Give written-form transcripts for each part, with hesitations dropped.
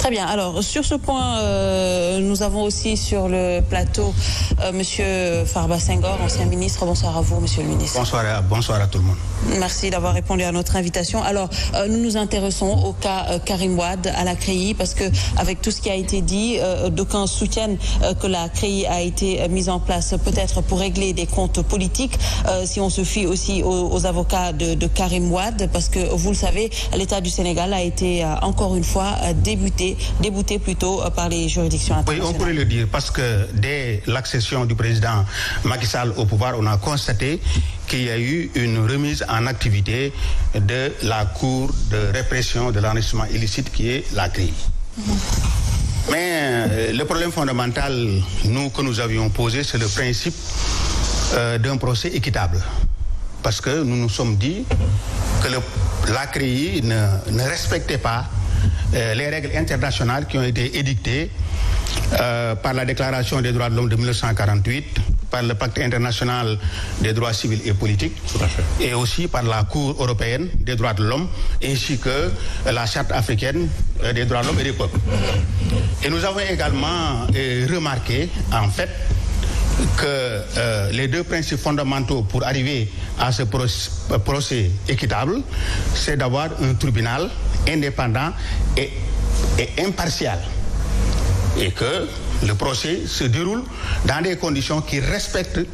Très bien. Alors, sur ce point, nous avons aussi sur le plateau Monsieur Farba Senghor, ancien ministre. Bonsoir à vous, Monsieur le ministre. Bonsoir à tout le monde. Merci d'avoir répondu à notre invitation. Alors, nous nous intéressons au cas Karim Wade à la CREI, parce que avec tout ce qui a été dit, d'aucuns soutiennent que la CREI a été mise en place peut-être pour régler des comptes politiques, si on se fie aussi aux avocats de Karim Wade, parce que vous le savez, l'État du Sénégal a été encore une fois débouté plutôt par les juridictions internationales. Oui, on pourrait le dire, parce que dès l'accession du président Macky Sall au pouvoir, on a constaté qu'il y a eu une remise en activité de la Cour de répression de l'enrichissement illicite qui est la CREI. Mais le problème fondamental que nous avions posé, c'est le principe d'un procès équitable. Parce que nous nous sommes dit que la CREI ne respectait pas les règles internationales qui ont été édictées par la Déclaration des droits de l'homme de 1948, par le Pacte international des droits civils et politiques, et aussi par la Cour européenne des droits de l'homme, ainsi que la Charte africaine des droits de l'homme et des peuples. Et nous avons également remarqué, en fait, que les deux principes fondamentaux pour arriver à ce procès équitable, c'est d'avoir un tribunal indépendant et impartial. Et que le procès se déroule dans des conditions qui respectent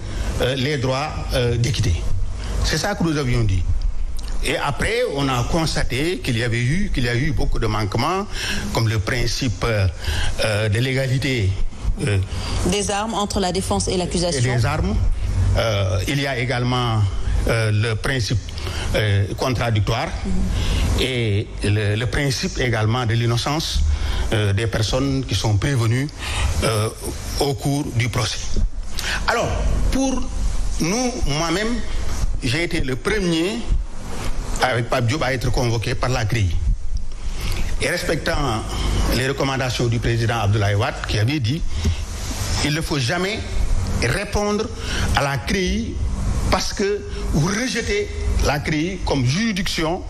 les droits d'équité. C'est ça que nous avions dit. Et après, on a constaté qu'il y a eu beaucoup de manquements, comme le principe de l'égalité des armes entre la défense et l'accusation. Et des armes. Il y a également le principe contradictoire et le principe également de l'innocence des personnes qui sont prévenues au cours du procès. Alors, pour nous, moi-même, j'ai été le premier, avec Pape Diop, à être convoqué par la CREI. Et respectant les recommandations du président Abdoulaye Wade, qui avait dit qu'il ne faut jamais répondre à la CREI parce que vous rejetez la CREI comme juridiction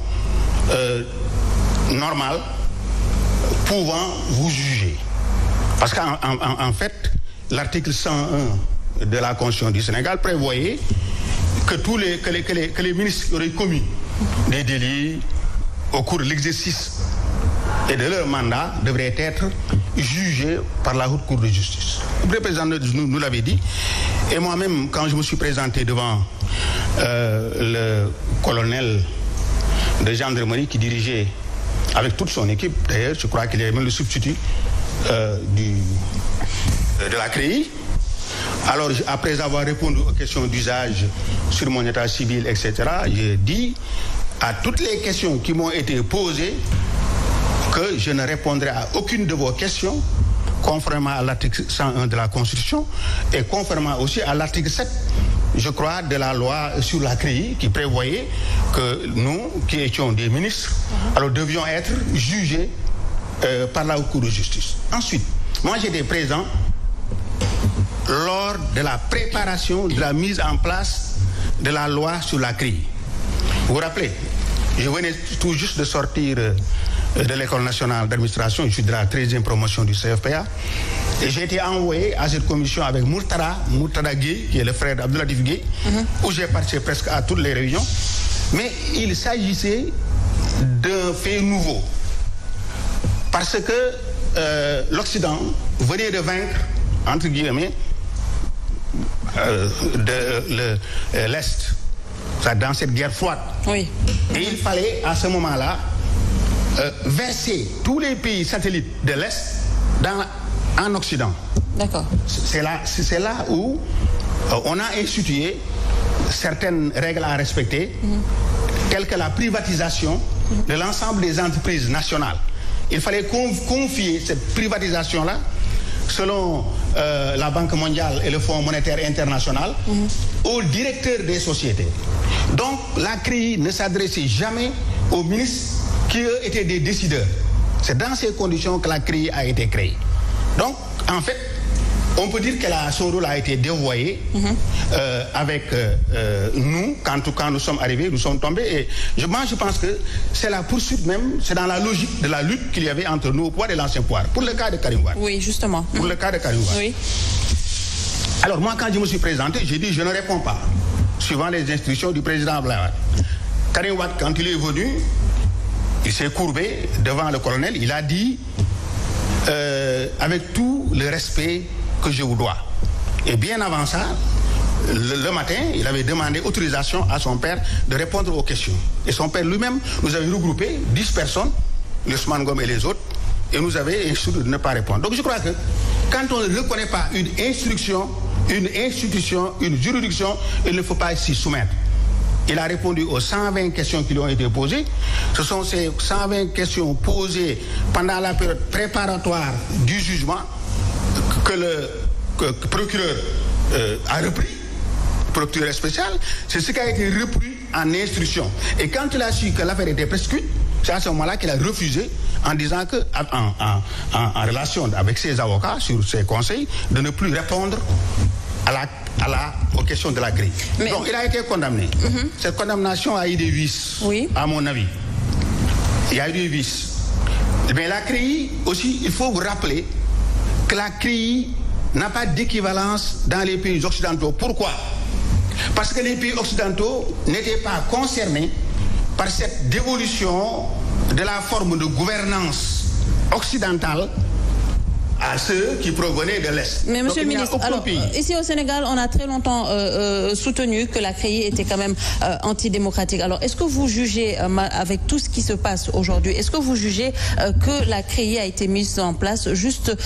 normale pouvant vous juger. Parce qu'en fait, l'article 101 de la Constitution du Sénégal prévoyait que les ministres auraient commis des délits au cours de l'exercice et de leur mandat devraient être jugés par la Haute Cour de justice. Le président nous l'avait dit. Et moi-même, quand je me suis présenté devant le colonel de gendarmerie qui dirigeait avec toute son équipe, d'ailleurs, je crois qu'il est même le substitut de la CREI. Alors, après avoir répondu aux questions d'usage sur mon état civil, etc., j'ai dit à toutes les questions qui m'ont été posées que je ne répondrai à aucune de vos questions, conformément à l'article 101 de la Constitution et conformément aussi à l'article 7, je crois, de la loi sur la CREI qui prévoyait que nous, qui étions des ministres, alors devions être jugés par la Haute Cour de justice. Ensuite, moi j'étais présent lors de la préparation de la mise en place de la loi sur la CREI. Vous vous rappelez, je venais tout juste de sortir de l'École nationale d'administration, je suis de la 13e promotion du CFPA, et j'ai été envoyé à cette commission avec Murtada Gueye, qui est le frère d'Abdoulatif Gueye, où j'ai participé presque à toutes les réunions, mais il s'agissait d'un fait nouveau, parce que l'Occident venait de vaincre, entre guillemets, l'Est, dans cette guerre froide. Oui. Et il fallait à ce moment-là verser tous les pays satellites de l'Est en Occident. D'accord. C'est là où on a institué certaines règles à respecter, telles que la privatisation de l'ensemble des entreprises nationales. Il fallait confier cette privatisation-là, selon la Banque mondiale et le Fonds monétaire international, aux directeurs des sociétés. Donc la CREI ne s'adressait jamais aux ministres qui, eux, étaient des décideurs. C'est dans ces conditions que la CREI a été créée. Donc, en fait, on peut dire que son rôle a été dévoyé avec nous, quand nous sommes arrivés, nous sommes tombés. Et je pense que c'est la poursuite même, c'est dans la logique de la lutte qu'il y avait entre nous au pouvoir et l'ancien pouvoir. Pour le cas de Karim Wade. Oui, justement. Pour le cas de Karim Wade. Oui. Alors moi, quand je me suis présenté, j'ai dit je ne réponds pas, suivant les instructions du président Abdoulaye Wade. Karim Wade, quand il est venu, il s'est courbé devant le colonel, il a dit avec tout le respect que je vous dois. Et bien avant ça, le matin, il avait demandé autorisation à son père de répondre aux questions. Et son père lui-même nous avait regroupé 10 personnes, Ousmane Ngom et les autres, et nous avait instruit de ne pas répondre. Donc je crois que quand on ne reconnaît pas une instruction, une institution, une juridiction, il ne faut pas s'y soumettre. Il a répondu aux 120 questions qui lui ont été posées. Ce sont ces 120 questions posées pendant la période préparatoire du jugement que le procureur a repris, procureur spécial. C'est ce qui a été repris en instruction. Et quand il a su que l'affaire était prescrite, c'est à ce moment-là qu'il a refusé en disant que, en relation avec ses avocats, sur ses conseils, de ne plus répondre aux questions de la grille. Donc il a été condamné. Cette condamnation a eu des vices, à mon avis. Il y a eu des vices. Mais la CREI aussi, il faut vous rappeler que la CREI n'a pas d'équivalence dans les pays occidentaux. Pourquoi? Parce que les pays occidentaux n'étaient pas concernés par cette dévolution de la forme de gouvernance occidentale à ceux qui provenaient de l'Est. Mais monsieur le ministre, alors, ici au Sénégal, on a très longtemps soutenu que la CREI était quand même antidémocratique. Alors, est-ce que vous jugez, avec tout ce qui se passe aujourd'hui, est-ce que vous jugez que la CREI a été mise en place juste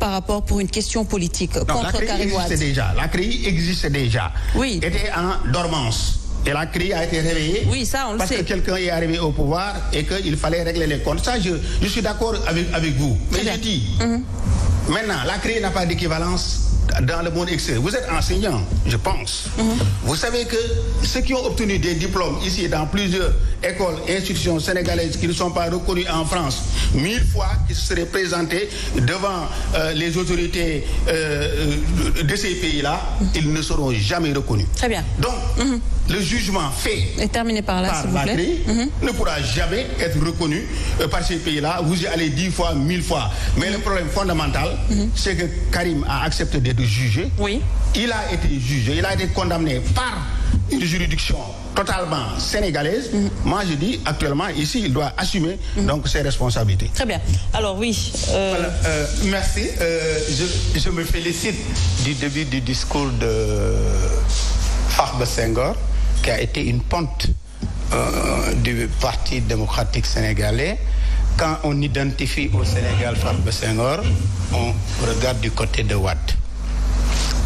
par rapport pour une question politique contre Karim Wade? La CREI existait déjà. Oui. Était en dormance. Et la CREI a été réveillée parce que quelqu'un est arrivé au pouvoir et qu'il fallait régler les comptes. Ça, je suis d'accord avec vous. Mais je dis, maintenant, la CREI n'a pas d'équivalence dans le monde extérieur. Vous êtes enseignant, je pense. Vous savez que ceux qui ont obtenu des diplômes ici dans plusieurs écoles, institutions sénégalaises qui ne sont pas reconnues en France, 1000 fois qu'ils se seraient présentés devant les autorités de ces pays-là, ils ne seront jamais reconnus. Très bien. Donc, le jugement fait et terminé par là, s'il vous plaît, ne pourra jamais être reconnu par ces pays-là. Vous y allez 10 fois, 1000 fois. Mais le problème fondamental, c'est que Karim a accepté d'être jugé. Oui. Il a été jugé, il a été condamné par une juridiction totalement sénégalaise. Moi, je dis actuellement, ici, il doit assumer donc ses responsabilités. Très bien. Alors, oui. Voilà, merci. Je me félicite du début du discours de Farba Senghor, qui a été une ponte du Parti démocratique sénégalais. Quand on identifie au Sénégal Farba Senghor, on regarde du côté de Wade.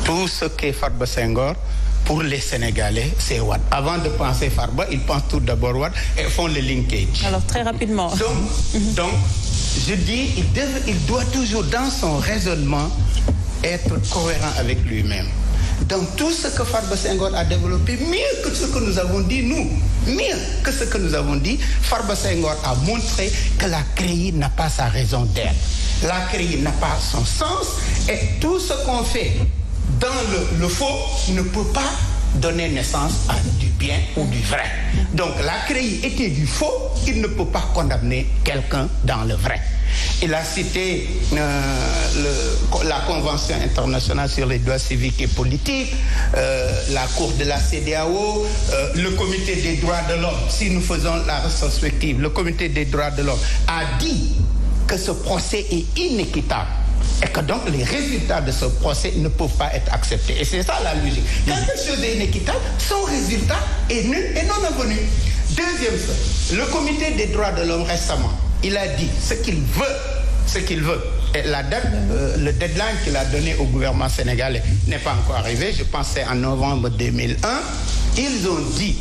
Tout ce qu'est Farba Senghor, pour les Sénégalais, c'est Wade. Avant de penser Farba, ils pensent tout d'abord Wade et font le linkage. Alors, très rapidement. Donc je dis, il doit toujours, dans son raisonnement, être cohérent avec lui-même. Dans tout ce que Farba Senghor a développé, mieux que ce que nous avons dit, Farba Senghor a montré que la CREI n'a pas sa raison d'être. La CREI n'a pas son sens et tout ce qu'on fait dans le faux ne peut pas donner naissance à du bien ou du vrai. Donc la CREI était du faux, il ne peut pas condamner quelqu'un dans le vrai. Il a cité la Convention internationale sur les droits civiques et politiques, la Cour de la CEDEAO, le Comité des droits de l'homme. Si nous faisons la rétrospective, le Comité des droits de l'homme a dit que ce procès est inéquitable et que donc les résultats de ce procès ne peuvent pas être acceptés. Et c'est ça la logique. Quand quelque chose est inéquitable, son résultat est nul et non avenu. Deuxième chose, le Comité des droits de l'homme récemment, il a dit ce qu'il veut. Et la date, le deadline qu'il a donné au gouvernement sénégalais n'est pas encore arrivé. Je pense que c'est en novembre 2001. Ils ont dit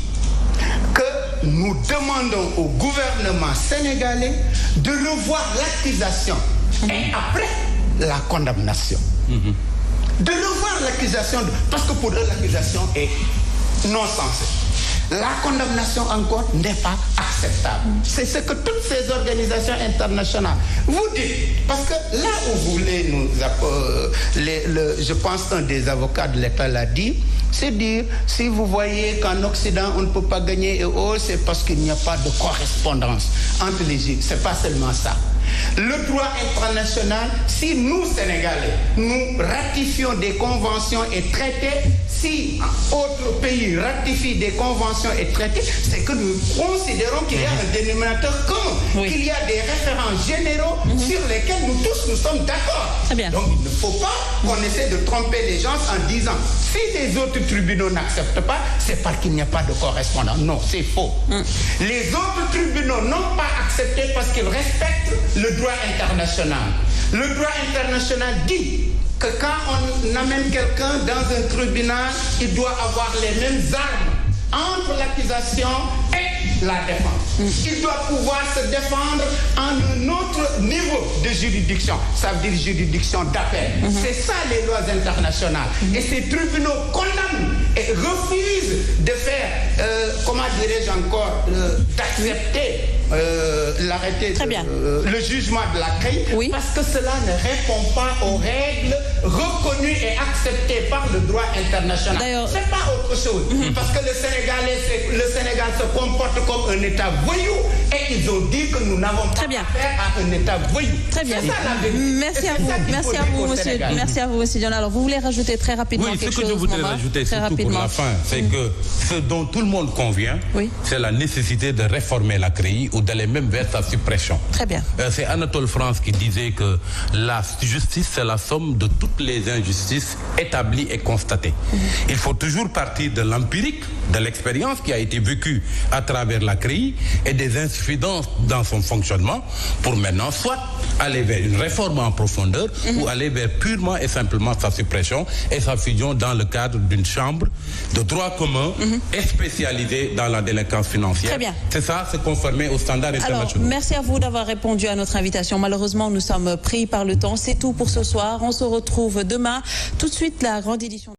que nous demandons au gouvernement sénégalais de revoir l'accusation et après la condamnation. De revoir l'accusation, parce que pour eux l'accusation est non sensée. la condamnation encore n'est pas acceptable. C'est ce que toutes ces organisations internationales vous disent. Parce que là où vous voulez nous... je pense qu'un des avocats de l'État l'a dit, c'est dire, si vous voyez qu'en Occident on ne peut pas gagner et autres, c'est parce qu'il n'y a pas de correspondance entre les îles. C'est pas seulement ça. Le droit international, si nous, Sénégalais, nous ratifions des conventions et traités, si autres pays ratifient des conventions et traités, c'est que nous considérons qu'il y a un dénominateur commun, qu'il y a des référents généraux sur lesquels nous tous nous sommes d'accord. Donc il ne faut pas qu'on essaie de tromper les gens en disant, si les autres tribunaux n'acceptent pas, c'est parce qu'il n'y a pas de correspondance. Non, c'est faux. Les autres tribunaux n'ont pas accepté parce qu'ils respectent le droit international. Le droit international dit que quand on amène quelqu'un dans un tribunal, il doit avoir les mêmes armes entre l'accusation et la défense. Il doit pouvoir se défendre en un autre niveau de juridiction. Ça veut dire juridiction d'appel. C'est ça les lois internationales. Et ces tribunaux condamnent et refusent de faire, comment dirais-je encore, d'accepter l'arrêté, le jugement de la CREI, parce que cela ne répond pas aux règles reconnues et acceptées par le droit international. C'est pas autre chose. Parce que le Sénégal se comporte comme un État voyou et ils ont dit que nous n'avons pas affaire à un État voyou. Très bien. Merci à vous. Merci à vous, monsieur. Merci à vous, monsieur Dione. Alors, vous voulez rajouter très rapidement quelque chose? Oui, ce que je voudrais rajouter, surtout pour la fin, c'est que ce dont tout le monde convient, c'est la nécessité de réformer la CREI ou d'aller même vers sa suppression. Très bien. C'est Anatole France qui disait que la justice, c'est la somme de toutes les injustices établies et constatées. Il faut toujours partir de l'empirique, de l'expérience qui a été vécue à travers la CREI et des insuffisances dans son fonctionnement pour maintenant soit aller vers une réforme en profondeur ou aller vers purement et simplement sa suppression et sa fusion dans le cadre d'une chambre de droit commun et spécialisée dans la délinquance financière. Très bien. C'est ça, c'est conformer aux standards internationaux. Alors, merci à vous d'avoir répondu à notre invitation. Malheureusement, nous sommes pris par le temps. C'est tout pour ce soir. On se retrouve demain. Tout de suite, la grande édition.